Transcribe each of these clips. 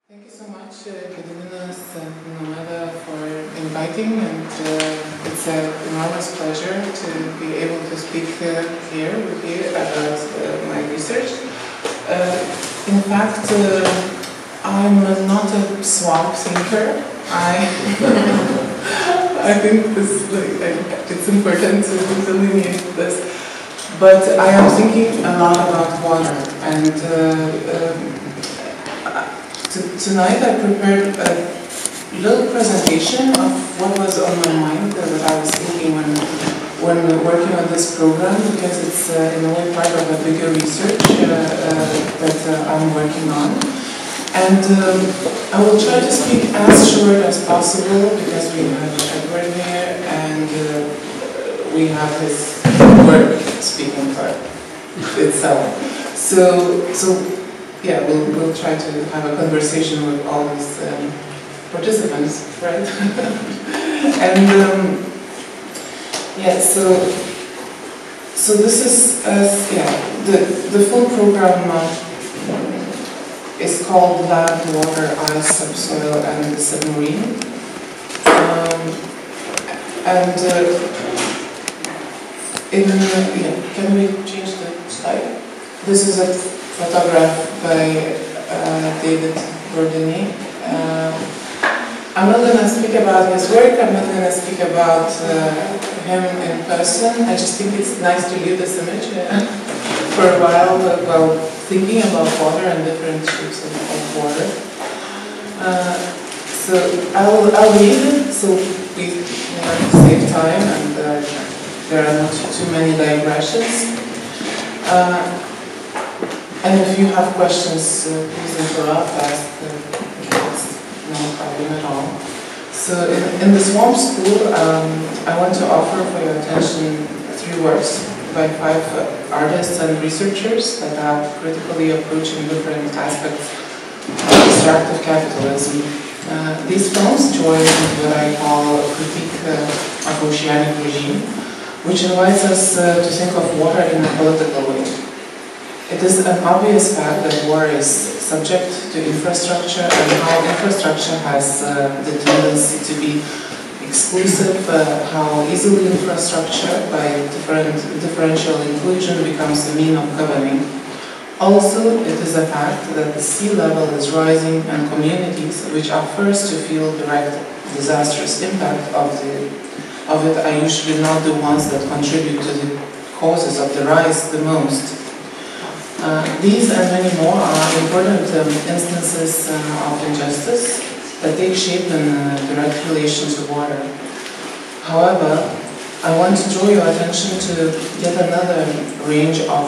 Thank you so much, Gediminas and Nomada, for inviting, and it's an enormous pleasure to be able to speak here with you about my research. In fact, I'm not a swamp thinker. I think it's important to delineate this. But I am thinking a lot about water, and tonight I prepared a little presentation of what was on my mind that I was thinking when working on this program, because it's in a way part of a bigger research that I'm working on. And I will try to speak as short as possible, because we have Edward here, and we have his work speaking for itself. So yeah, we'll try to have a conversation with all these participants, right? And yeah, so this is the full program is called Land, Water, Ice, Subsoil, and the Submarine. Can we change the slide? This is a photograph by David Bordini. I'm not going to speak about his work, I'm not going to speak about him in person. I just think it's nice to leave this image for a while while thinking about water and different shapes of water. So I'll read it so we save time, and there are not too many digressions. And if you have questions, please interrupt, ask, it's no problem at all. So in the Swamp School, I want to offer for your attention 3 works by 5 artists and researchers that are critically approaching different aspects of extractive capitalism. These films join what I call a critique of oceanic regime, which invites us to think of water in a political way. It is an obvious fact that water is subject to infrastructure, and how infrastructure has the tendency to be exclusive, how easily infrastructure by differential inclusion becomes a mean of governing. Also, it is a fact that the sea level is rising, and communities which are first to feel direct disastrous impact of it are usually not the ones that contribute to the causes of the rise the most. These and many more are important instances of injustice that take shape in direct relation to water. However, I want to draw your attention to yet another range of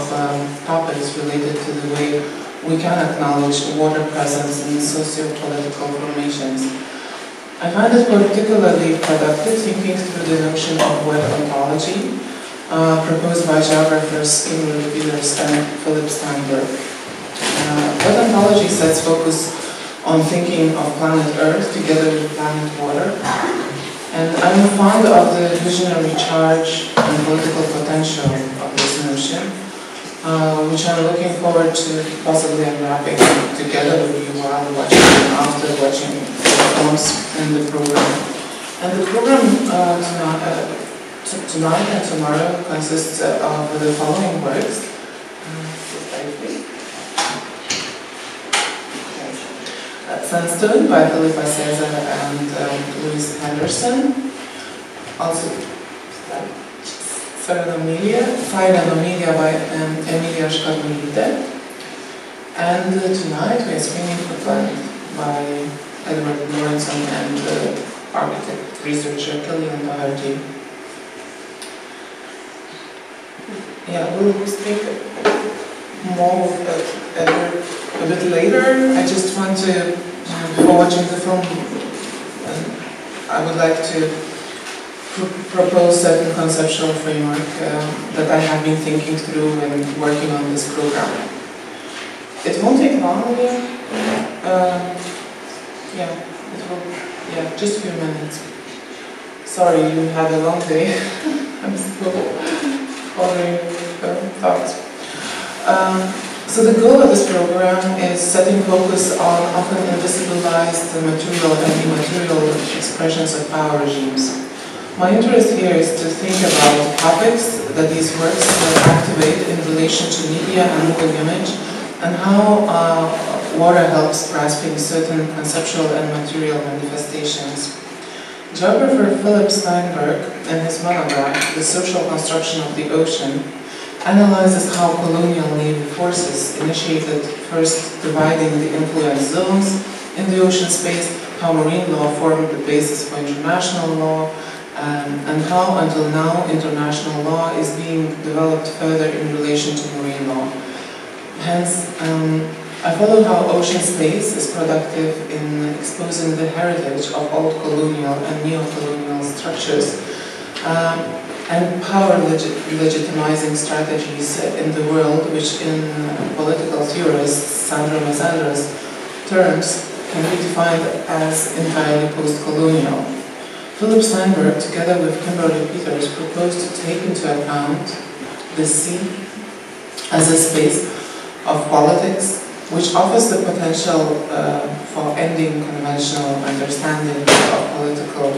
topics related to the way we can acknowledge water presence in socio-political formations. I find it particularly productive thinking through the notion of wet ontology, proposed by geographers Ingrid Peters and Philip Steinberg. Wet ontology sets focus on thinking of planet Earth together with planet water, and I'm fond of the visionary charge and political potential of this notion, which I'm looking forward to possibly unwrapping together with you while watching and after watching the films in the program. And the program tonight and tomorrow consists of the following works. Sandstone by Philippa Cesar and Louis Henderson. Also, Fire and Amelia by Emilia Jurkonytė. And tonight we are screening Footland by Edward Lawrenson and architect researcher Ilona Jurkonytė. Yeah, we'll speak more with Edward a bit later. I just want to, before watching the film, I would like to propose certain conceptual framework that I have been thinking through when working on this program. It won't take long, just a few minutes. Sorry, you had a long day. I'm still following the thoughts. So the goal of this program is setting focus on often invisibilized material and immaterial expressions of power regimes. My interest here is to think about topics that these works activate in relation to media and moving image, and how water helps grasping certain conceptual and material manifestations. Geographer Philip Steinberg, in his monograph, The Social Construction of the Ocean, analyzes how colonial navy forces initiated first dividing the influence zones in the ocean space, how marine law formed the basis for international law, and how until now international law is being developed further in relation to marine law. Hence, I follow how ocean space is productive in exposing the heritage of old colonial and neo-colonial structures, and power legitimizing strategies in the world, which in political theorist Sandra Mazandra's terms can be defined as entirely post-colonial. Philip Steinberg, together with Kimberly Peters, proposed to take into account the sea as a space of politics, which offers the potential for ending conventional understanding of political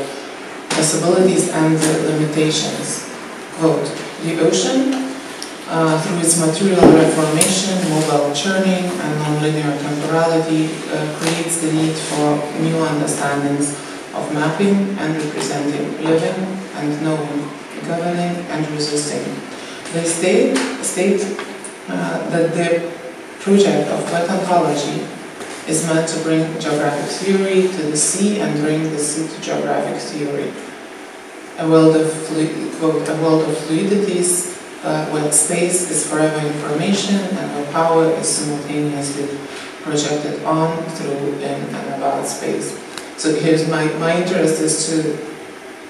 possibilities and limitations. Quote, the ocean, through its material reformation, mobile churning, and nonlinear temporality, creates the need for new understandings of mapping and representing, living and knowing, governing and resisting. They state that the project of wet ontology is meant to bring geographic theory to the sea and bring the sea to geographic theory. A world of fluidities, where space is forever information and where power is simultaneously projected on, through, in, and about space. So here's my interest is to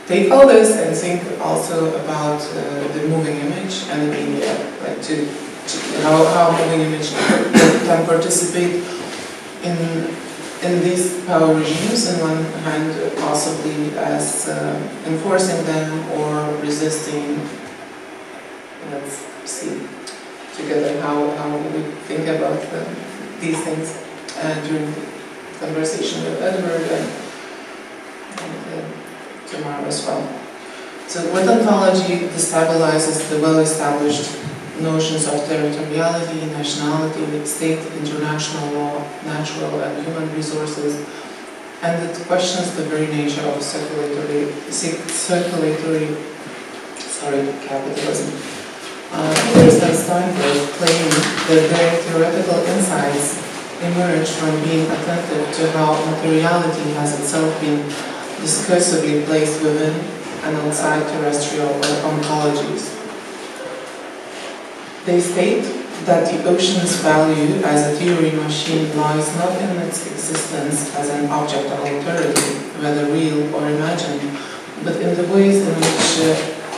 take all this and think also about the moving image and the media, like how moving image can participate in these power regimes, on one hand possibly as enforcing them or resisting. Let's see together how we think about these things during conversation with Edward and tomorrow as well. So wet ontology destabilizes the well-established notions of territoriality, nationality, state, international law, natural and human resources, and it questions the very nature of circulatory capitalism. Peters and Steinberg claim that their theoretical insights emerge from being attentive to how materiality has itself been discursively placed within and outside terrestrial ontologies. They state that the ocean's value as a theory machine lies not in its existence as an object of alterity, whether real or imagined, but in the ways in which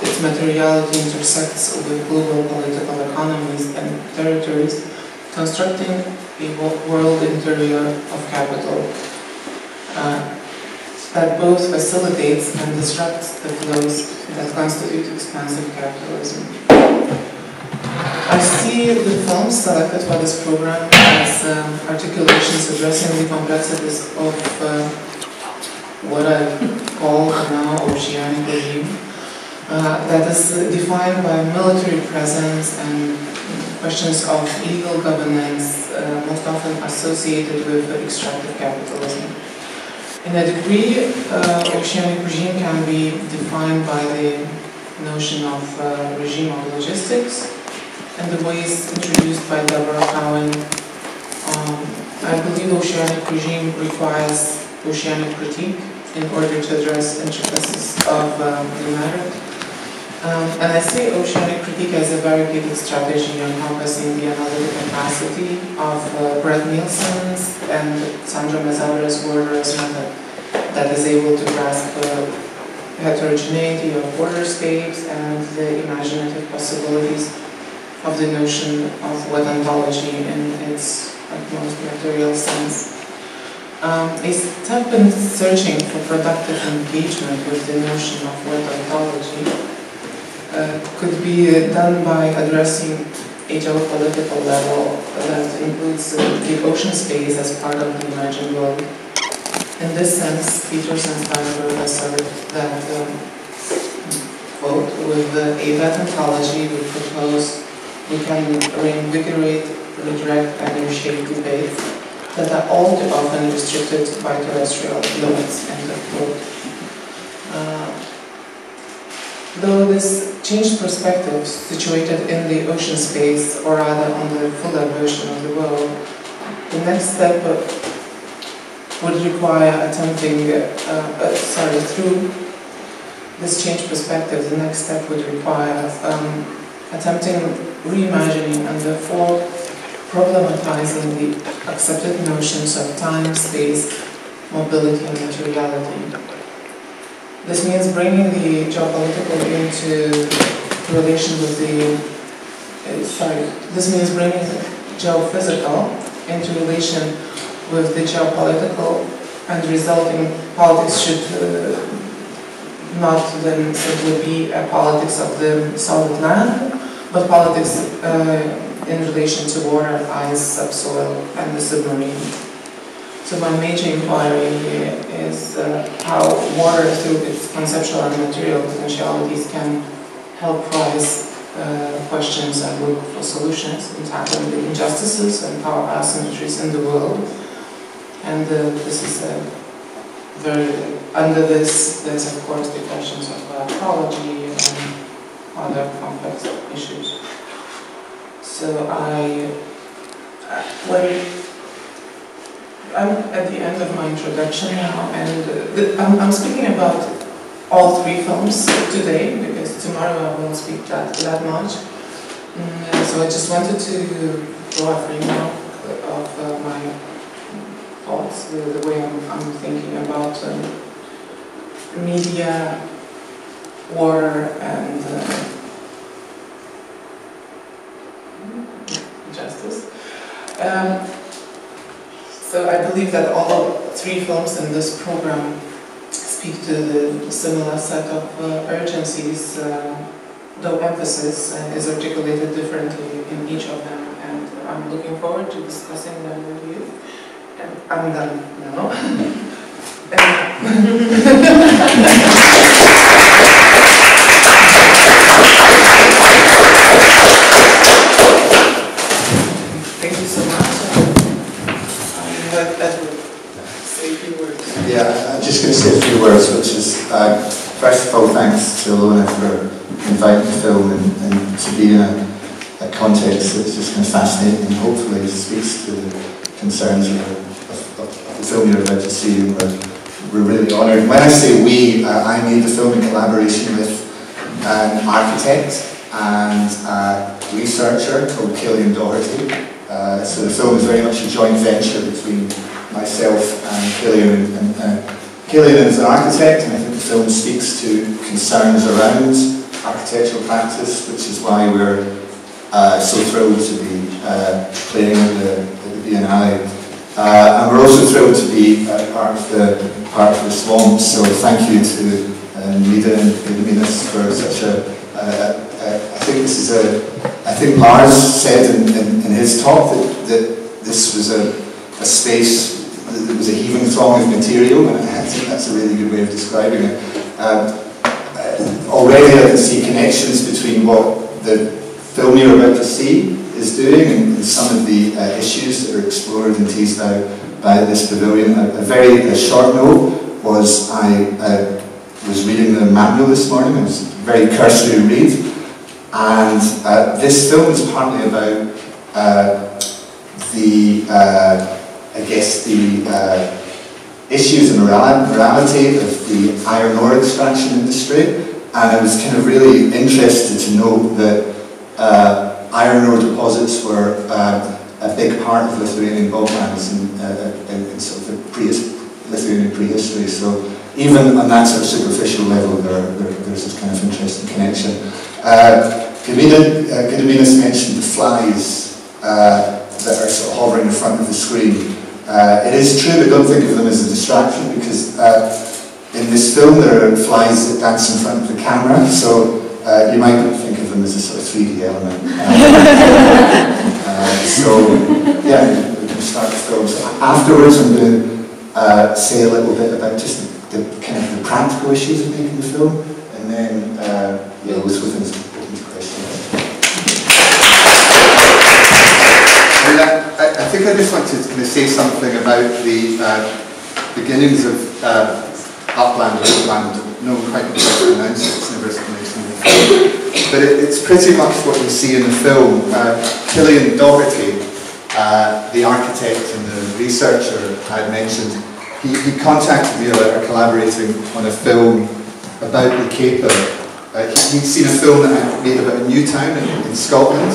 its materiality intersects with global political economies and territories, constructing a world interior of capital that both facilitates and disrupts the flows that constitute expansive capitalism. I see the films selected for this program as articulations addressing the complexities of what I call now oceanic regime, that is defined by military presence and questions of legal governance, most often associated with extractive capitalism. In a degree, oceanic regime can be defined by the notion of regime of logistics and the ways introduced by Deborah Cowan. I believe oceanic regime requires oceanic critique in order to address intricacies of the matter. And I see oceanic critique as a variegated strategy encompassing the analytic capacity of Brett Nielsen's and Sandra Mazandra's borderless method that is able to grasp the heterogeneity of borderscapes and the imaginative possibilities of the notion of wet ontology in its most material sense. A step in searching for productive engagement with the notion of wet ontology could be done by addressing a geopolitical level that includes the ocean space as part of the imagined world. In this sense, Peters and Steinberg asserted that, quote, with a methodology we propose, we can reinvigorate the direct and in-shape debate that are all too often restricted by terrestrial limits, end of quote. Though this changed perspective, situated in the ocean space, or rather on the fuller version of the world, the next step would require attempting, through this changed perspective, the next step would require attempting reimagining and therefore problematizing the accepted notions of time, space, mobility, and materiality. This means bringing the geopolitical into relation with the, this means bringing the geophysical into relation with the geopolitical, and resulting politics should not then simply be a politics of the solid land, but politics in relation to water, ice, subsoil, and the submarine. So my major inquiry here is how water, through its conceptual and material potentialities, can help rise questions and look for solutions in tackling the injustices and power asymmetries in the world. And this is under this, there's of course the questions of ecology and other complex issues. So I'm at the end of my introduction now, and I'm speaking about all three films today, because tomorrow I won't speak that much. So I just wanted to draw a framework of my thoughts, the way I'm thinking about media, water, and justice. So I believe that all three films in this program speak to the similar set of urgencies, though emphasis is articulated differently in each of them, and I'm looking forward to discussing them with you. And I'm done now. Thank you so much. Say a few words. Yeah, I'm just going to say a few words, which is, first of all, thanks to Ilona for inviting the film and to be in a context that's just kind of fascinating and hopefully speaks to the concerns of the film you're about to see. And we're really honoured. When I say we, I made the film in collaboration with an architect and a researcher called Cillian Doherty. So the film is very much a joint venture between myself and Cillian. Cillian is an architect, and I think the film speaks to concerns around architectural practice, which is why we're so thrilled to be playing at the Biennale. And we're also thrilled to be part of the Swamp. So thank you to Nida and Venice for such a. I think this is I think Lars said in his talk that this was a space that was a heaving throng of material, and I think that's a really good way of describing it. Already I can see connections between what the film you're about to see is doing and some of the issues that are explored and teased out by this pavilion. A very short note was I was reading the manual this morning. It was a very cursory read, and this film is partly about I guess the issues and morality of the iron ore extraction industry, and I was kind of really interested to note that iron ore deposits were a big part of Lithuanian boglands in sort of the Lithuanian prehistory. So even on that sort of superficial level, there's this kind of interesting connection. Gediminas mentioned the flies that are sort of hovering in front of the screen. It is true, but don't think of them as a distraction, because in this film there are flies that dance in front of the camera, so you might not think of them them as a sort of 3D element. So, yeah, we can start the film. So afterwards, I'm going to say a little bit about just the kind of the practical issues of making the film, and then yeah, Elizabeth is open to questions. I think I just wanted to say something about the beginnings of upland or woodland. No one quite knows how to pronounce it, it's never pronounced in the film. But it's pretty much what you see in the film. Cillian Doherty, the architect and the researcher I had mentioned, he contacted me about collaborating on a film about the caper. He'd seen a film that I made about a new town in Scotland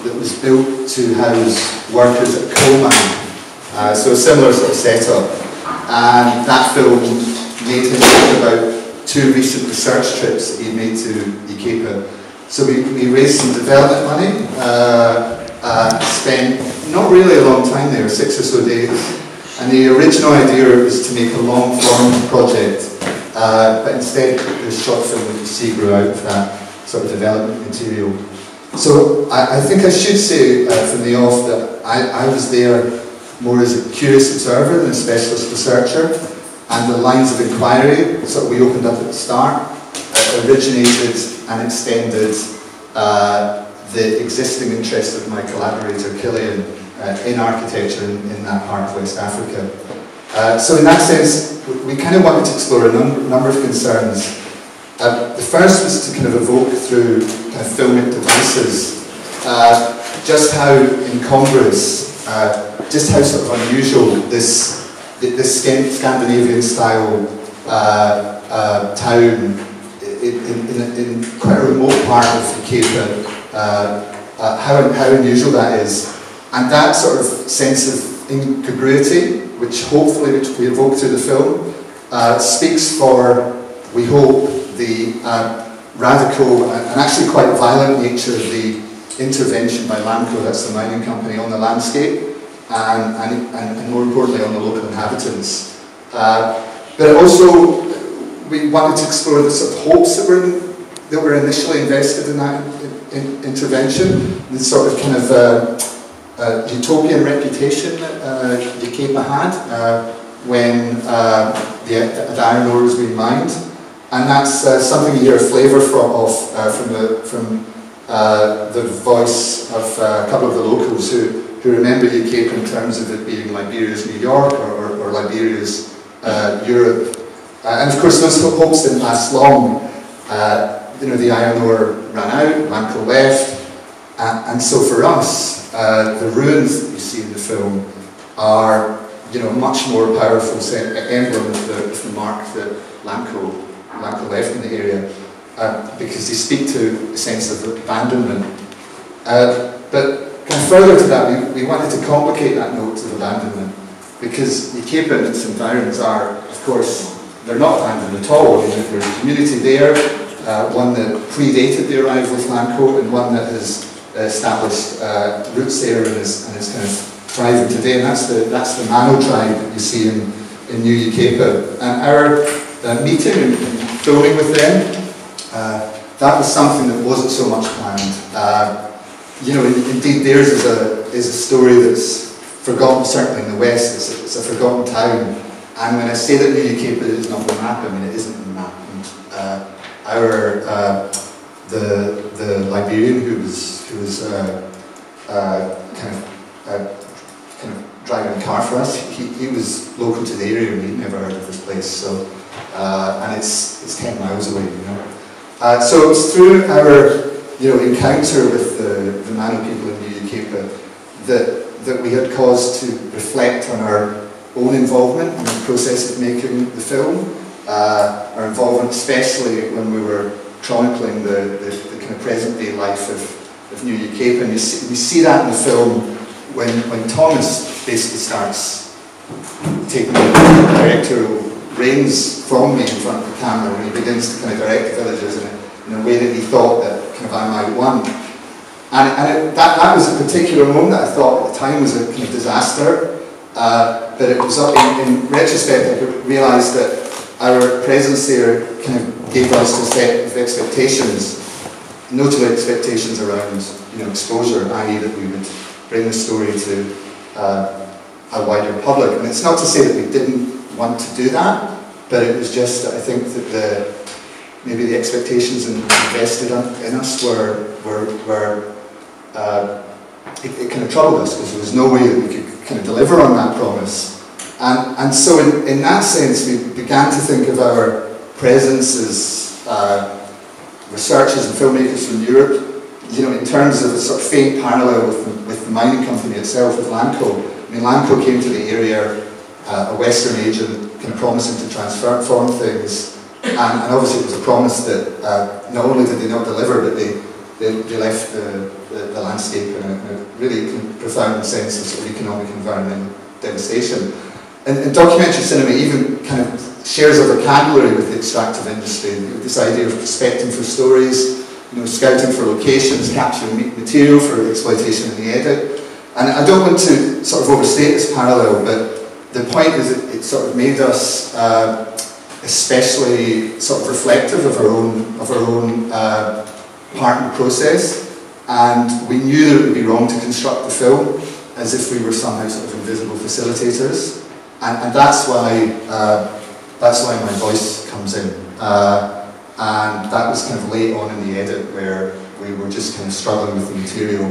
that was built to house workers at coal mine. So a similar sort of setup. And that film made him think about 2 recent research trips that he'd made to Ikepa. So we raised some development money, spent not really a long time there, 6 or so days. And the original idea was to make a long-form project, but instead the short film that you see grew out of that sort of development material. So I think I should say from the off that I was there more as a curious observer than a specialist researcher, and the lines of inquiry sort of we opened up at the start originated and extended the existing interest of my collaborator Cillian in architecture in that part of West Africa. So in that sense, we kind of wanted to explore a number of concerns. The first was to kind of evoke through kind of filmic devices just how incongruous, just how sort of unusual this Scandinavian style town in quite a remote part of the Cape, how unusual that is. And that sort of sense of incongruity, which hopefully we evoke through the film, speaks for, we hope, the radical and actually quite violent nature of the intervention by Lamco, that's the mining company, on the landscape and more importantly on the local inhabitants. But also we wanted to explore the sort of hopes that were initially invested in that intervention, the sort of kind of utopian reputation that Ikepa had when the iron ore was being mined. And that's something you hear a flavour from the voice of a couple of the locals who remember Ikepa in terms of it being Liberia's New York or Liberia's Europe. And of course those hopes didn't last long. The iron ore ran out, Lamco left, and so for us, the ruins that you see in the film are much more powerful emblem of the mark that Lamco left in the area, because they speak to a sense of abandonment. But kind of further to that, we wanted to complicate that note of abandonment, because Ikepa and its environs are, of course, they're not abandoned at all. I mean, there's a community there, one that predated the arrival of Lamco and one that has established roots there and is kind of thriving today, and that's the Mano tribe that you see in New Ikepa. And our meeting and filming with them, that was something that wasn't so much planned. Indeed theirs is a story that's forgotten, certainly in the West. It's a forgotten town. And when I say that New Ikepa is not on the map, I mean it isn't on the map. And the Liberian who was kind of driving a car for us, he was local to the area and he'd never heard of this place. So and it's 10 miles away, So it was through our encounter with the Mano people in New Ikepa that we had cause to reflect on our own involvement in the process of making the film, our involvement especially when we were chronicling the kind of present day life of New Ikepa. And we see that in the film when Thomas basically starts taking the directorial reins from me in front of the camera, when he begins to kind of direct the villagers in a way that he thought that kind of I might want. And that was a particular moment that I thought at the time was a kind of disaster. But it was in retrospect I realised that our presence there kind of gave us a set of expectations notable expectations around exposure, i.e. that we would bring the story to a wider public. And it's not to say that we didn't want to do that, but it was just that I think that maybe the expectations invested in us it kind of troubled us, because there was no way that we could kind of deliver on that promise. And so in that sense, we began to think of our presence as researchers and filmmakers from Europe, in terms of a sort of faint parallel with the mining company itself, with Lamco. I mean, Lamco came to the area, a Western agent, kind of promising to transform things, and obviously it was a promise that not only did they not deliver, but they left the landscape in a really profound sense of sort of economic and environmental devastation. And documentary cinema even kind of shares a vocabulary with the extractive industry, this idea of prospecting for stories, scouting for locations, capturing material for exploitation in the edit. And I don't want to sort of overstate this parallel, but the point is that it sort of made us especially sort of reflective of our own part in the process, and we knew that it would be wrong to construct the film as if we were somehow sort of invisible facilitators, and that's why my voice comes in, and that was kind of late on in the edit where we were just kind of struggling with the material.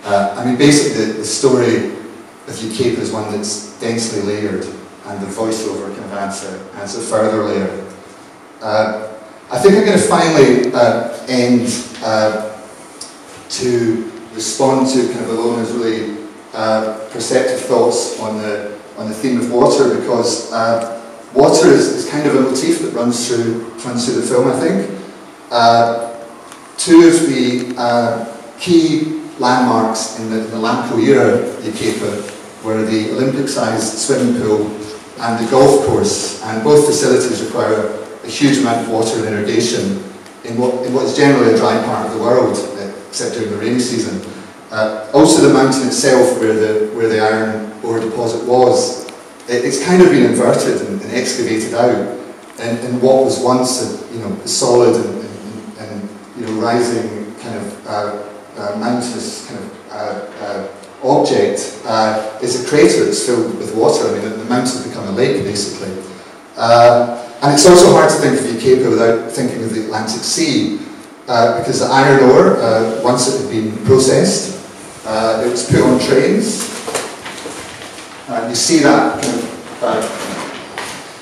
I mean, basically the story of Jurkonytė is one that's densely layered, and the voiceover kind of adds a further layer. I think I'm going to finally end to respond to kind of Ilona's really perceptive thoughts on the theme of water, because water is kind of a motif that runs through the film, I think. Two of the key landmarks in the Lamco era Jurkonytė were the Olympic-sized swimming pool and the golf course, and both facilities require a huge amount of water and irrigation in what is generally a dry part of the world, except during the rainy season. Also the mountain itself, where the iron ore deposit was, it's kind of been inverted and excavated out, and what was once a solid and rising kind of mountainous kind of object is a crater that's filled with water. I mean, the mountain's become a lake basically. And it's also hard to think of Jurkonytė without thinking of the Atlantic Sea, because the iron ore, once it had been processed, it was put on trains. You see that kind of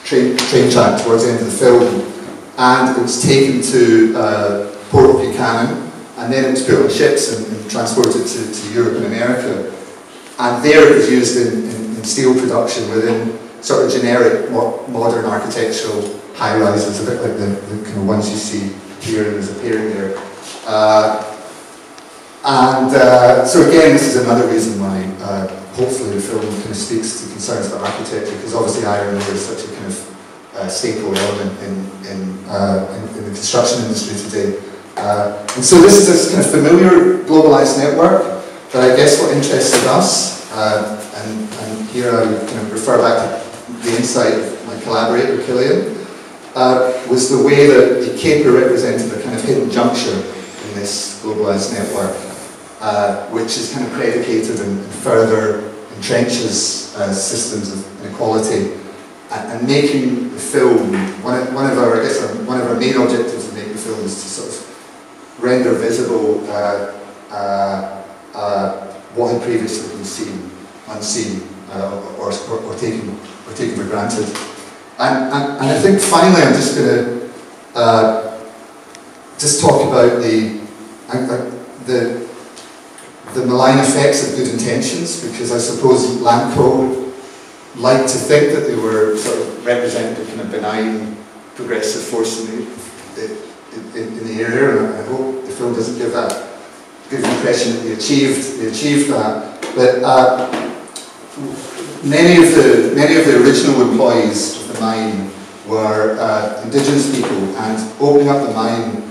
train track towards the end of the film, and it was taken to Port of Buchanan, and then it was put on ships and transported to Europe and America. And there it was used in steel production within sort of generic modern architectural high-rises, a bit like the kind of ones you see here and is appearing there. So again, this is another reason why hopefully the film kind of speaks to concerns about architecture, because obviously iron ore is such a kind of staple element in the construction industry today. And so this is this kind of familiar globalized network that I guess what interested us, and here I would kind of refer back to the insight of my collaborator Pavillion, was the way that Jurkonytė represented a kind of hidden juncture in this globalized network, which is kind of predicated and further entrenches systems of inequality, and making the film one of our main objectives of making the film is to sort of render visible what had previously been unseen, or taken for granted. And I think finally I'm just going to just talk about the malign effects of good intentions, because I suppose Lamco liked to think that they were sort of representing a kind of benign, progressive force in the area, and I hope the film doesn't give the impression that they achieved that. But many of the original employees of the mine were indigenous people, and opening up the mine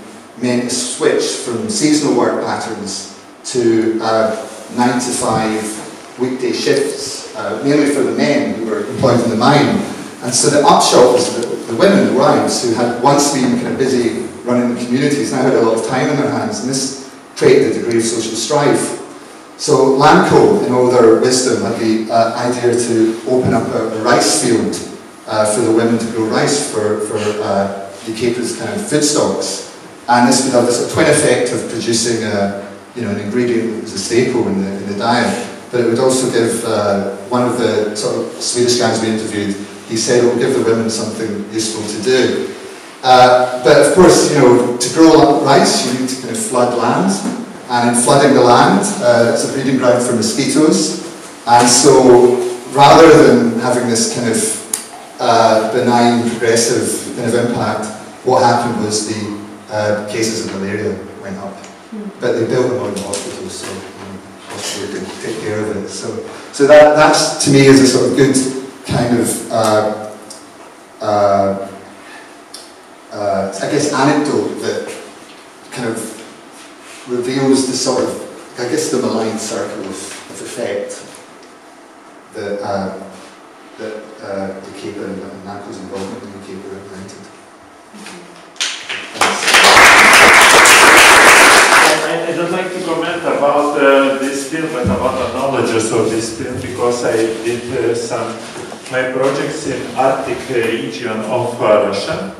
meant a switch from seasonal work patterns to 9 to 5 weekday shifts, mainly for the men who were employed in the mine. And so the upshot was that the women, the wives, who had once been kind of busy running the communities, now had a lot of time in their hands, and this created a degree of social strife. So Lanco, in all their wisdom, had the idea to open up a rice field for the women to grow rice for the Cape's kind of food stocks. And this would have this twin effect of producing an ingredient that was a staple in the diet, but it would also give, one of the sort of Swedish guys we interviewed, he said it will give the women something useful to do. But of course, to grow rice, you need to kind of flood land, and in flooding the land, it's a breeding ground for mosquitoes. And so, rather than having this kind of benign, progressive kind of impact, what happened was the cases of malaria went up. But they built them on the hospitals, so hospitals could take care of it. So that's, to me, is a sort of good kind of I guess anecdote that kind of reveals the sort of, I guess, the malign circle of effect that the Cape and Lanco's involvement in the Cape represented. I don't like to comment about this film, but about the knowledge of this film, because I did my projects in Arctic region of Russia,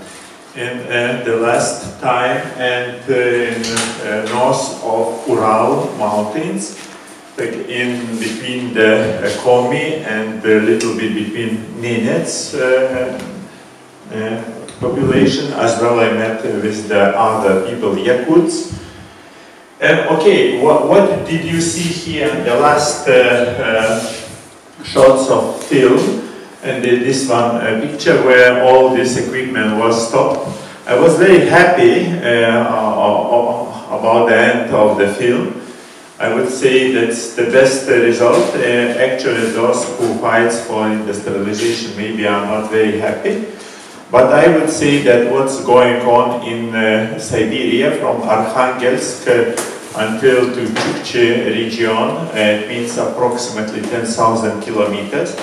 in the last time, and in north of Ural mountains, like in between the Komi and a little bit between Nenets population, as well I met with the other people, Yakuts. Okay, what did you see here in the last shots of film? And this one picture where all this equipment was stopped. I was very happy about the end of the film. I would say that's the best result. Actually, those who fight for industrialization maybe are not very happy. But I would say that what's going on in Siberia from Arkhangelsk until to Chukchi region, it means approximately 10,000 kilometers.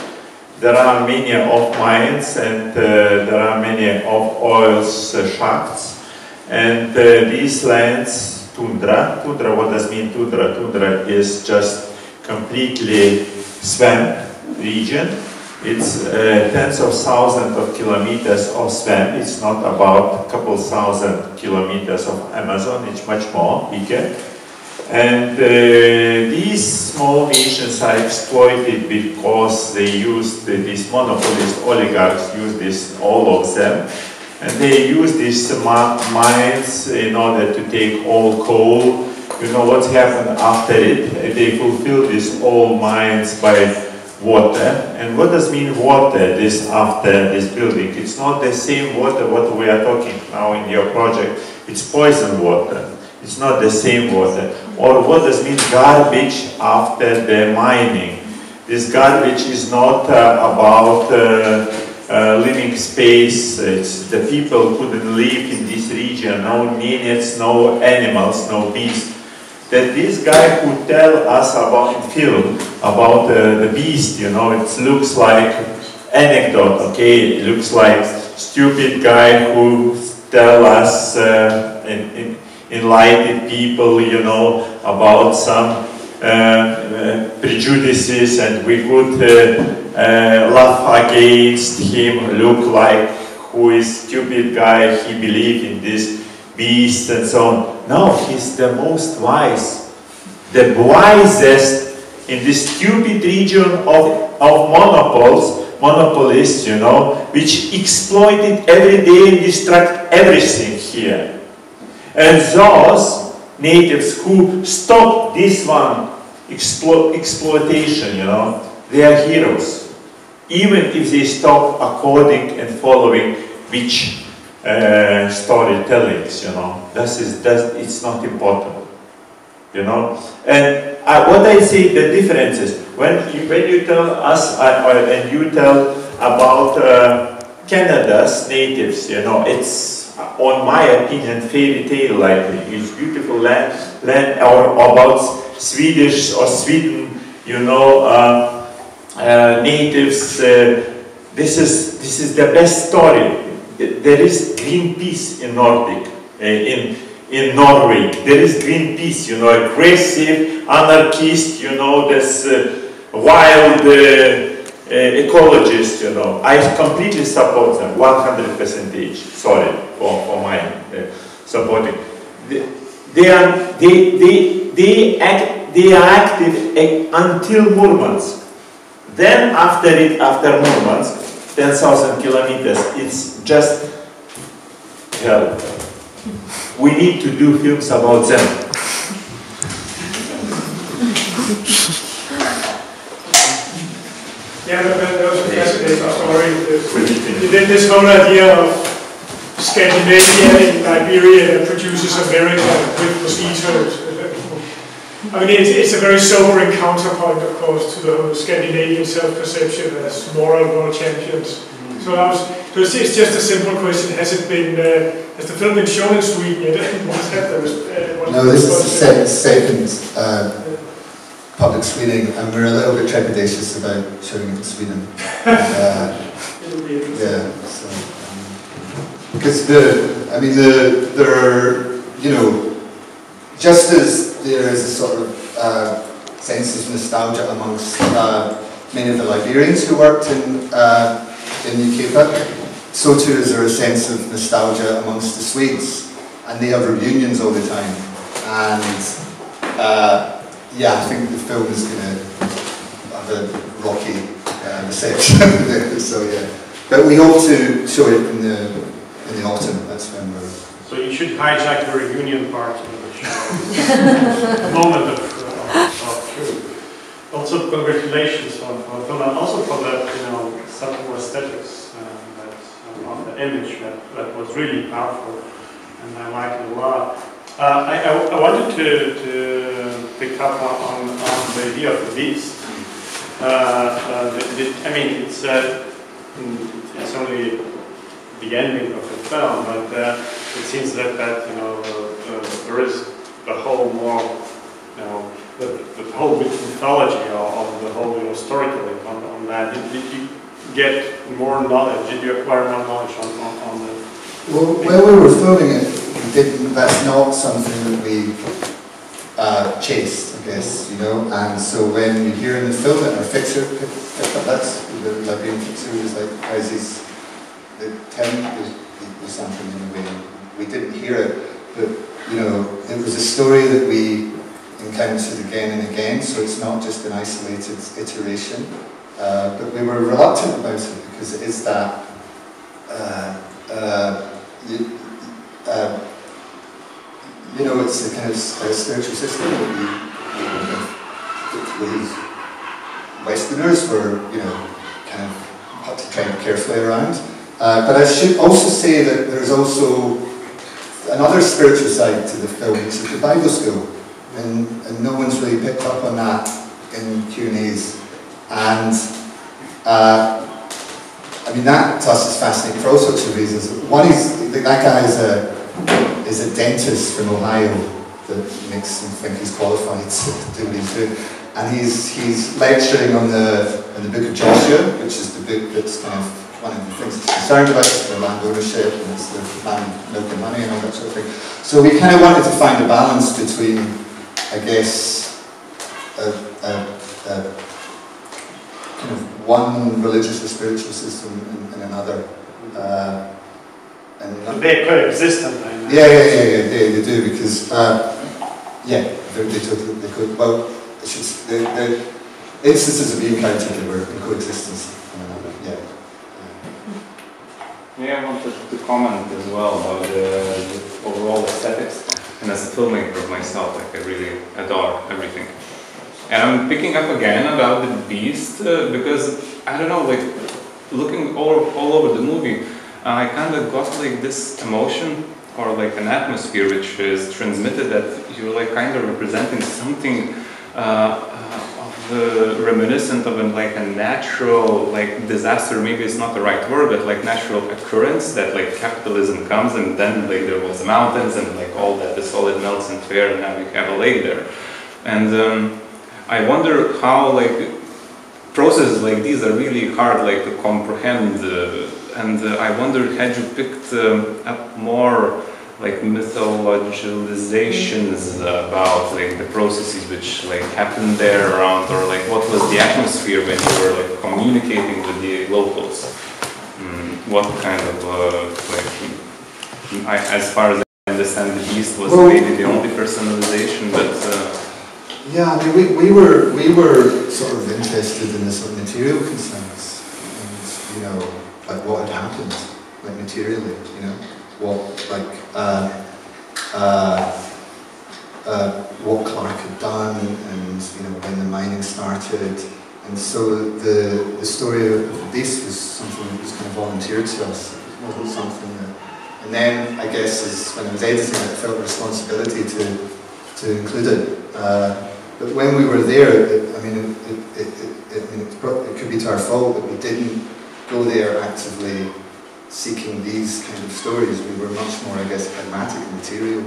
There are many of mines, and there are many of oil shafts, and these lands, tundra, what does mean tundra? Tundra is just completely swamp region. It's tens of thousands of kilometers of swamp. It's not about a couple thousand kilometers of Amazon, it's much more, bigger. And these small nations are exploited because they use these monopolist oligarchs, use this, all of them, and they use these mines in order to take all coal. You know what's happened after it? They fulfill these old mines by water. And what does mean water, this after this building? It's not the same water what we are talking now in your project. It's poison water. It's not the same water. Or what does mean garbage after the mining? This garbage is not about living space. It's the people couldn't live in this region. No minutes, no animals, no beasts. That this guy who tell us about in film about the beast, it looks like anecdote. Okay, it looks like stupid guy who tell us enlightened people, about some prejudices, and we could laugh against him, look like who is stupid guy, he believe in this beast and so on. No, he's the most wise, the wisest in this stupid region of monopolists, which exploited every day and destruct everything here. And those natives who stopped this one exploitation, they are heroes. Even if they stop according and following which storytellings, it's not important, And what I say, the difference is, when you tell us, and you tell about Canada's natives, it's, on my opinion, fairy tale like it's beautiful land, or about Swedish or Sweden, natives this is the best story. There is Greenpeace in Nordic, in Norway. There is Greenpeace, you know, aggressive, anarchist, you know, this wild ecologist, you know. I completely support them, 100%. Sorry for my supporting. They are active until Murmansk. Then after Murmansk, 10,000 kilometers, it's just hell. We need to do films about them. Yeah, that was a fascinating story. This whole idea of Scandinavia and Iberia that produces America with mosquitoes. I mean, it's a very sobering counterpoint, of course, to the whole Scandinavian self-perception as moral world champions. So it's just a simple question: has the film been shown in Sweden yet? No, this is the second public screening, and we're a little bit trepidatious about showing it in Sweden. Yeah, so, because there are, you know, just as there is a sort of sense of nostalgia amongst many of the Liberians who worked in UKPIC, so too is there a sense of nostalgia amongst the Swedes, and they have reunions all the time. And yeah, I think the film is going to have a rocky reception. So yeah, but we hope to show it in the autumn. That's when we're. So you should hijack the reunion part of the show. Moment of truth. Also, congratulations on the film, and also for that, you know, subtle aesthetics of the image that was really powerful, and I like it a lot. I wanted to pick up on the idea of the beast. I mean, it's only the ending of the film, but it seems that you know there is the whole more, you know, the whole mythology of the whole, you know, storytelling on that. Did you get more knowledge? Did you acquire more knowledge on the? Well, when we were filming it, that's not something that we chased, I guess, you know. And so when you hear in the film that our fixer picked up, that's the Liberian fixer was like, houses. Telling was something in a way. We didn't hear it, but you know, it was a story that we encountered again and again, so it's not just an isolated iteration. But we were reluctant about it because it is that you know, it's a kind of spiritual system that we Westerners were, you know, kind of had to tread carefully around. But I should also say that there's also another spiritual side to the film, which is the Bible school, and no one's really picked up on that in Q&As. And I mean, that to us is fascinating for all sorts of reasons. One is that guy is a dentist from Ohio that makes him think he's qualified to do what he's doing, and he's lecturing on the book of Joshua, which is the book that's kind of one of the things he's concerned about is the land ownership and it's the land, milk and money and all that sort of thing. So we kind of wanted to find a balance between, I guess, kind of one religious or spiritual system and another. And they coexistent. Yeah, they do, because yeah, they could. Well, the instances of being encountered that were in coexistence. Yeah. Yeah, I wanted to comment as well about the overall aesthetics. And as a filmmaker myself, like I really adore everything. And I'm picking up again about the beast because I don't know, like looking all over the movie, I kind of got like this emotion or like an atmosphere which is transmitted that you're like kind of representing something reminiscent of like a natural like disaster. Maybe it's not the right word, but like natural occurrence that like capitalism comes and then like there was mountains and like all that the solid melts into air and now we have a lake there. And I wonder how like processes like these are really hard like to comprehend, and I wonder, had you picked up more like mythologicalizations about like the processes which like happened there around, or like what was the atmosphere when you were like communicating with the locals? What kind of as far as I understand, the beast was maybe the only personalization, but yeah, I mean, we were sort of interested in the sort of material concerns, and you know, like what had happened, like materially, you know, what Clark had done, and you know, when the mining started. And so the story of the beast was something that was kind of volunteered to us. It wasn't something that, and then I guess when I was editing it, I felt a responsibility to include it. But when we were there, it could be to our fault that we didn't go there actively seeking these kind of stories. We were much more, I guess, pragmatic and material.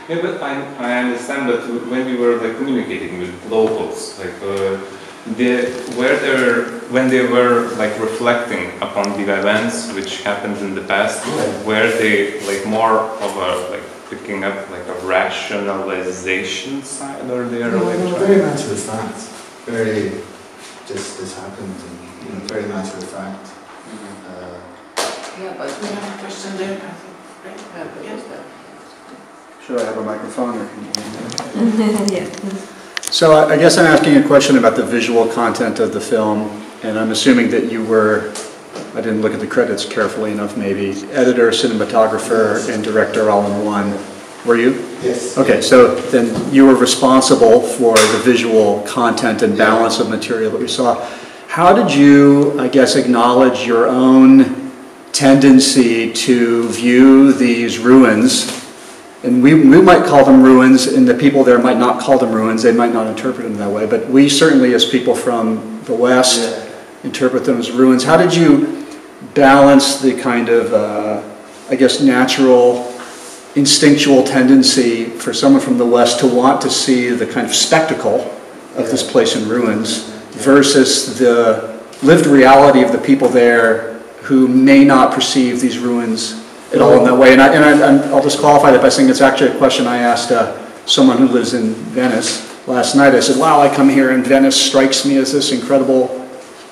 Yeah, but I understand that when we were like communicating with locals, like when they were like reflecting upon the events which happened in the past, were they like more of a like picking up like a rationalization side, or they are like very matter of fact, very just this happened, and you know, very matter of fact. Yeah, but we have a question there. Yes. Should I have a microphone, or can you? Yeah. So I guess I'm asking a question about the visual content of the film, and I'm assuming that you were, I didn't look at the credits carefully enough maybe, editor, cinematographer, and director all in one. Were you? Yes. Okay, so then you were responsible for the visual content and balance of material that we saw. How did you, I guess, acknowledge your own tendency to view these ruins? And we might call them ruins, and the people there might not call them ruins, they might not interpret them that way, but we certainly, as people from the West, interpret them as ruins. How did you balance the kind of, I guess, natural, instinctual tendency for someone from the West to want to see the kind of spectacle of this place in ruins versus the lived reality of the people there who may not perceive these ruins at all in that way? And I'll just qualify that by saying it's actually a question I asked someone who lives in Venice last night. I said, wow, I come here and Venice strikes me as this incredible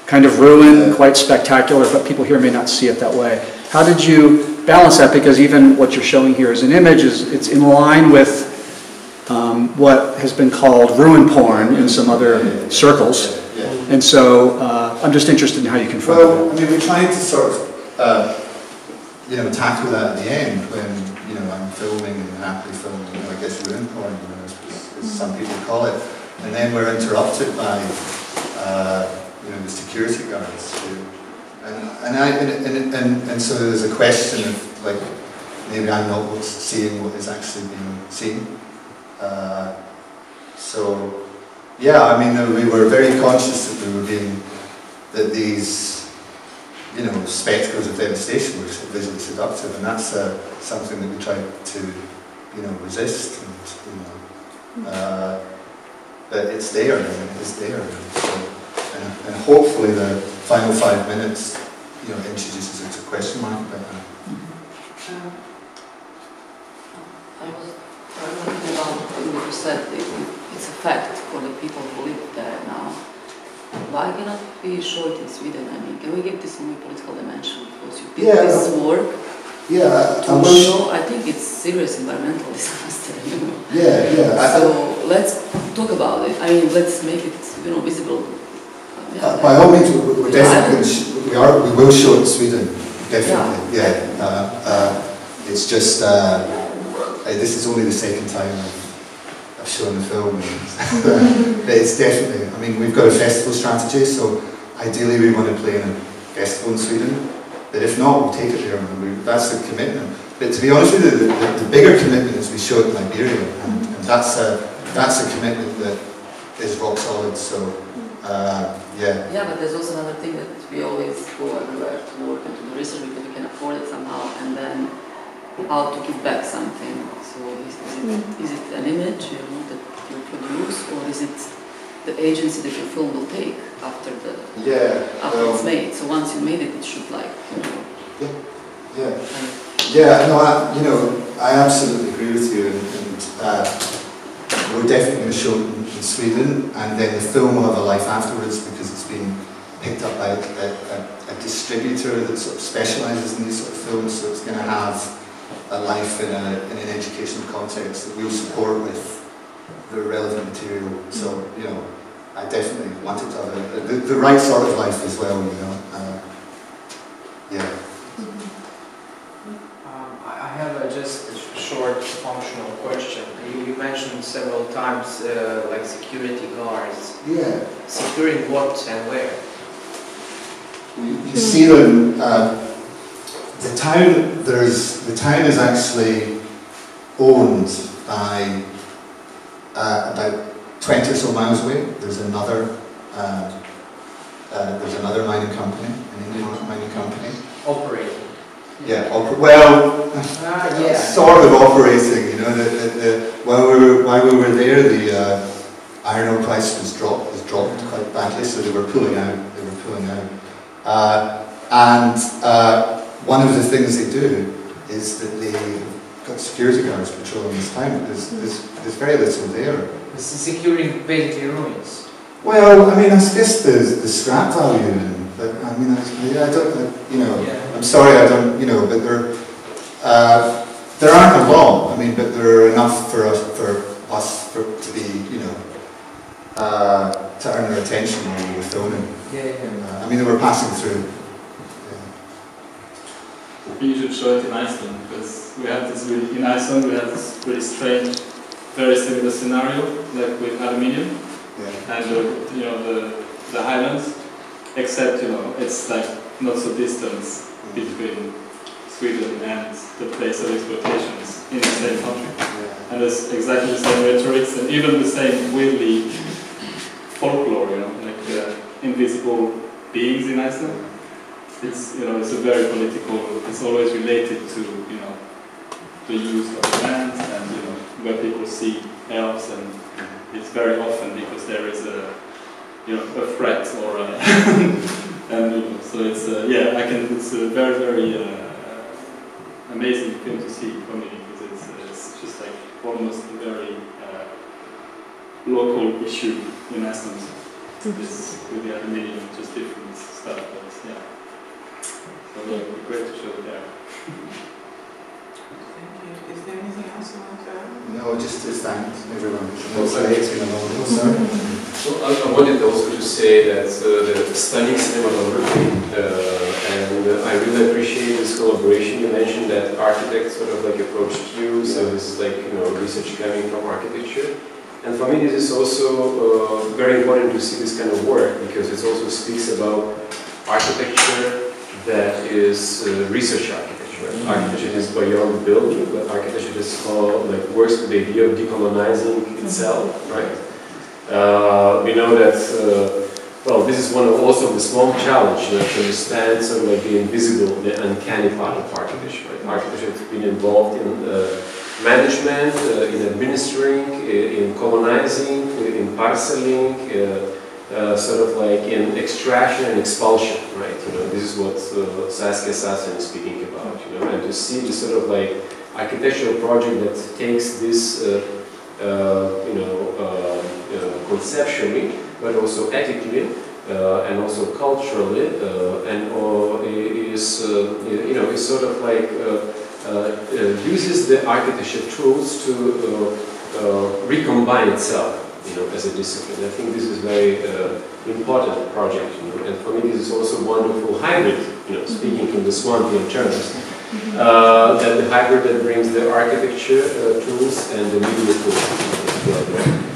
kind of ruin, quite spectacular, but people here may not see it that way. How did you balance that? Because even what you're showing here as an image, it's in line with what has been called ruin porn in some other circles. And so I'm just interested in how you confront that. Well, I mean, we tried to sort of you know, tackle that at the end when, you know, I'm filming and happily filming, you know, I guess ruin porn, you know, as some people call it. And then we're interrupted by, you know, the security guards who, and so there's a question of, like, maybe I'm not seeing what is actually being seen. So, yeah, I mean, we were very conscious that that these, you know, spectacles of devastation were visually seductive, and that's something that we tried to, you know, resist. And, you know, but it's there, and it's there. And hopefully the final 5 minutes, you know, introduces a question mark about that. I was thinking about what you said, it's a fact for the people who live there now. Why cannot we show it in Sweden? I mean, can we give this more political dimension? Because you did this work to show, I think it's serious environmental disaster, you know. So let's talk about it. I mean, let's make it, you know, visible. By all means, we're definitely we will show it in Sweden, definitely. It's just this is only the second time I've shown the film. It's definitely. I mean, we've got a festival strategy, so ideally we want to play in a festival in Sweden. But if not, we'll take it there. That's the commitment. But to be honest with you, the bigger commitment is we show it in Liberia, and that's a commitment that is rock solid. So. Yeah, but there's also another thing that we always go everywhere to work and to do research because we can afford it somehow, and then how to give back something. So is it an image, you know, that you produce, or is it the agency that your film will take after it's made. So once you made it, it should like, you know. No, I absolutely agree with you, and we're definitely going to show it in Sweden, and then the film will have a life afterwards because it's been picked up by a distributor that sort of specialises in these sort of films, so it's going to have a life in an educational context that we'll support with the relevant material. So, you know, I definitely wanted to have the right sort of life as well, you know. I have just a short functional question. You mentioned several times like security guards. Yeah. Securing what and where? You see them. The town is actually owned by about 20 or so miles away. There's another mining company, an Indian mining company. Operating. Yeah, sort of operating. You know, while we were there, the iron ore price was dropped quite badly, so they were pulling out. And one of the things they do is that they've got security guards patrolling this town. There's very little there. This is securing basically ruins. Well, I mean, I guess the scrap value. But I mean, I don't, you know. Yeah. I'm sorry, I don't, you know. But there aren't a lot. I mean, but there are enough for us to be, you know, to earn their attention when we were filming. I mean, they were passing through. You should show it in Iceland, because we have this in Iceland we have this really strange, very similar scenario, like with aluminium and you know the highlands. Except, you know, it's like not so distant between Sweden and the place of exploitations in the same country. And there's exactly the same rhetorics and even the same weirdly folklore, you know, like invisible beings in Iceland. It's, you know, it's a very political, it's always related to, you know, the use of land and, you know, where people see elves, and it's very often because there is a, you know, a threat or a and you know, so it's it's a very, very amazing film to see for me, because it's just like almost a very local issue in Iceland. This with the aluminium, just different stuff, but yeah. So yeah, it'd be great to show it there. Is there anything else you want to add? No, just thank everyone. It's been a long time. So I wanted also to say that the stunning cinematography, and I really appreciate this collaboration. You mentioned that architects sort of like approached you, so this is like, you know, research coming from architecture. And for me this is also very important to see this kind of work, because it also speaks about architecture that is research architecture. Architecture is beyond building, but architecture is called, like, works with the idea of decolonizing itself, right? We know that, well, this is one of also the small challenge, you know, to understand sort of like the invisible, the uncanny part of architecture, right? Architecture has been involved in management, in administering, in colonizing, in parceling, sort of like in extraction and expulsion, right? You know, this is what Saskia Sassen is speaking about, you know, and to see this sort of like architectural project that takes this, conceptually, but also ethically, and also culturally, and is, is sort of like uses the architecture tools to recombine itself, you know, as a discipline. I think this is very important project, you know, and for me this is also a wonderful hybrid, you know, speaking in the Swantian terms, that the hybrid that brings the architecture tools and the media tools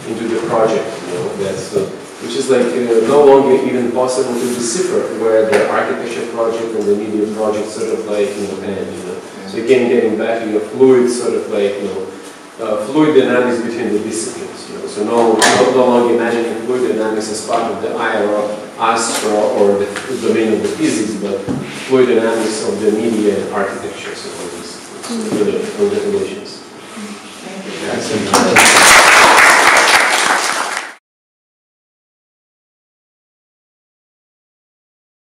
into the project, you know, that's, which is like no longer even possible to decipher where the architecture project and the media project sort of like, you know, end, you know. So again, getting back to your fluid sort of like, you know, fluid dynamics between the disciplines, you know. So no longer imagining fluid dynamics as part of the aero, astro, or the domain of the physics, but fluid dynamics of the media and architecture. So this is really congratulations.